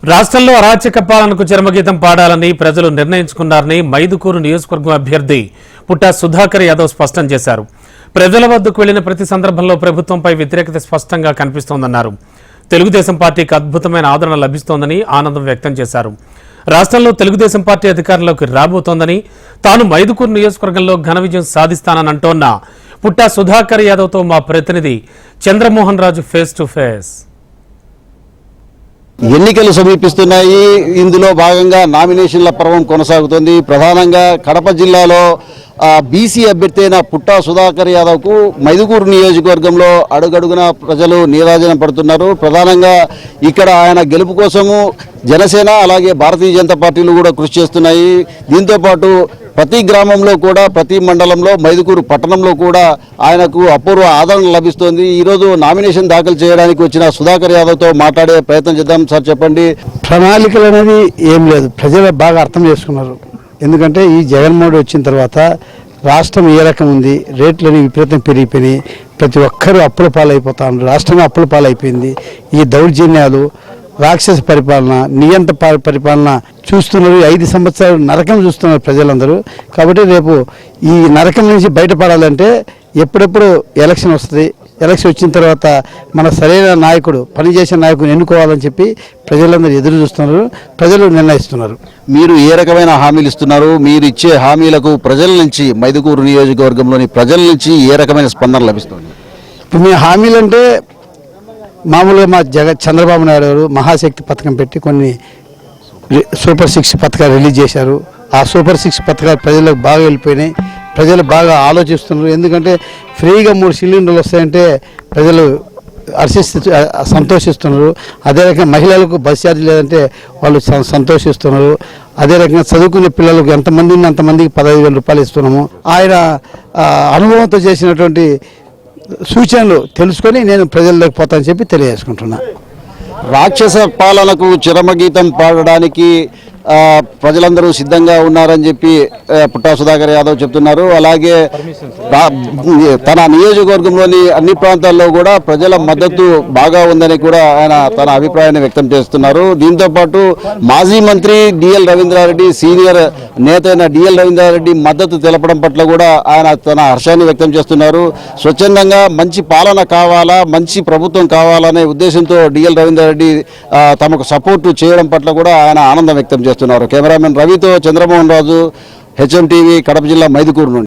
రాష్ట్రంలో అరాచక పాలనకు చరమగీతం పాడాలని ప్రజలు నిర్ణయించుకున్నారని మైదుకూరు నియోజకవర్గం అభ్యర్థి పుట్టా సుధాకర్ యాదవ్ స్పష్టం చేశారు. ప్రజల వద్దకు వెళ్లిన ప్రతి సందర్భంలో ప్రభుత్వంపై వ్యతిరేకత స్పష్టంగా కనిపిస్తోందన్నారు. తెలుగుదేశం పార్టీకి అద్భుతమైన ఆదరణ లభిస్తోందని ఆనందం వ్యక్తం చేశారు. రాష్ట్రంలో తెలుగుదేశం పార్టీ అధికారంలోకి రాబోతోందని, తాను మైదుకూరు నియోజకవర్గంలో ఘన విజయం సాధిస్తానని అంటోన్న పుట్టా సుధాకర్ యాదవ్తో మా ప్రతినిధి చంద్రమోహన్ రాజు ఫేస్ టు ఫేస్. ఎన్నికలు సమీపిస్తున్నాయి. ఇందులో భాగంగా నామినేషన్ల పర్వం కొనసాగుతుంది. ప్రధానంగా కడప జిల్లాలో బీసీ అభ్యర్థి అయిన పుట్టా సుధాకర్ యాదవ్కు మైదుకూరు నియోజకవర్గంలో అడుగడుగున ప్రజలు నీరాజనం పడుతున్నారు. ప్రధానంగా ఇక్కడ ఆయన గెలుపు కోసము జనసేన అలాగే భారతీయ జనతా పార్టీలు కూడా కృషి చేస్తున్నాయి. దీంతోపాటు ప్రతి గ్రామంలో కూడా, ప్రతి మండలంలో, మైదుకూరు పట్టణంలో కూడా ఆయనకు అపూర్వ ఆదరణ లభిస్తోంది. ఈరోజు నామినేషన్ దాఖలు చేయడానికి వచ్చిన సుధాకర్ యాదవ్తో మాట్లాడే ప్రయత్నం చేద్దాం. సార్ చెప్పండి. ప్రణాళికలు అనేది ఏం లేదు, ప్రజలు బాగా అర్థం చేసుకున్నారు. ఎందుకంటే ఈ జగన్మోహన్ వచ్చిన తర్వాత రాష్ట్రం ఏ రకం ఉంది, రేట్లని విపరీతం పెరిగిపోయినాయి, ప్రతి ఒక్కరూ అప్పుల పాలైపోతారు, రాష్ట్రమే అప్పుల పాలైపోయింది. ఈ దౌర్జన్యాలు, రాక్షస పరిపాలన, నియంత పరిపాలన చూస్తున్నారు. 5 సంవత్సరాలు నరకం చూస్తున్నారు ప్రజలందరూ. కాబట్టి రేపు ఈ నరకం నుంచి బయటపడాలంటే ఎప్పుడెప్పుడు ఎలక్షన్ వస్తుంది, ఎలక్షన్ వచ్చిన తర్వాత మన సరైన నాయకుడు, పనిచేసే నాయకుడు ఎన్నుకోవాలని చెప్పి ప్రజలందరూ ఎదురు చూస్తున్నారు, ప్రజలు నిర్ణయిస్తున్నారు. మీరు ఏ రకమైన హామీలు ఇస్తున్నారు? మీరు ఇచ్చే హామీలకు ప్రజల నుంచి, మైదుకూరు నియోజకవర్గంలోని ప్రజల నుంచి ఏ రకమైన స్పందన లభిస్తుంది? ఇప్పుడు మీ హామీలు అంటే మామూలుగా మా చంద్రబాబు నాయుడు గారు మహాశక్తి పథకం పెట్టి కొన్ని సూపర్ 6 పథకాలు రిలీజ్ చేశారు. ఆ సూపర్ 6 పథకాలు ప్రజలకు బాగా వెళ్ళిపోయినాయి. ప్రజలు బాగా ఆలోచిస్తున్నారు. ఎందుకంటే ఫ్రీగా 3 సిలిండర్లు వస్తాయంటే ప్రజలు సంతోషిస్తున్నారు. అదే రకంగా మహిళలకు బస్ ఛార్జ్ లేదంటే వాళ్ళు సంతోషిస్తున్నారు. అదే రకంగా చదువుకునే పిల్లలకు ఎంతమంది అంతమందికి 15,000 రూపాయలు ఇస్తున్నాము. ఆయన అనుభవంతో చేసినటువంటి సూచనలు తెలుసుకొని నేను ప్రజల్లోకి పోతానని చెప్పి తెలియజేసుకుంటున్నా. రాక్షస పాలనకు చరమగీతం పాడడానికి ప్రజలందరూ సిద్ధంగా ఉన్నారని చెప్పి పుట్టా సుధాకర్ యాదవ్ చెప్తున్నారు. అలాగే తన నియోజకవర్గంలోని అన్ని ప్రాంతాల్లో కూడా ప్రజల మద్దతు బాగా ఉందని కూడా ఆయన తన అభిప్రాయాన్ని వ్యక్తం చేస్తున్నారు. దీంతోపాటు మాజీ మంత్రి డిఎల్ రవీంద్రారెడ్డి, సీనియర్ నేత అయిన డిఎల్ రవీంద్రారెడ్డి మద్దతు తెలపడం పట్ల కూడా ఆయన తన హర్షాన్ని వ్యక్తం చేస్తున్నారు. స్వచ్ఛందంగా మంచి పాలన కావాలా, మంచి ప్రభుత్వం కావాలనే ఉద్దేశంతో డిఎల్ రవీంద్రారెడ్డి తమకు సపోర్టు చేయడం పట్ల కూడా ఆయన ఆనందం వ్యక్తం చేస్తున్నారు. కెమెరామెన్ రవితో చంద్రమోహన్ రాజు, హెచ్ఎం టీవీ, కడప జిల్లా మైదుకూరు నుండి.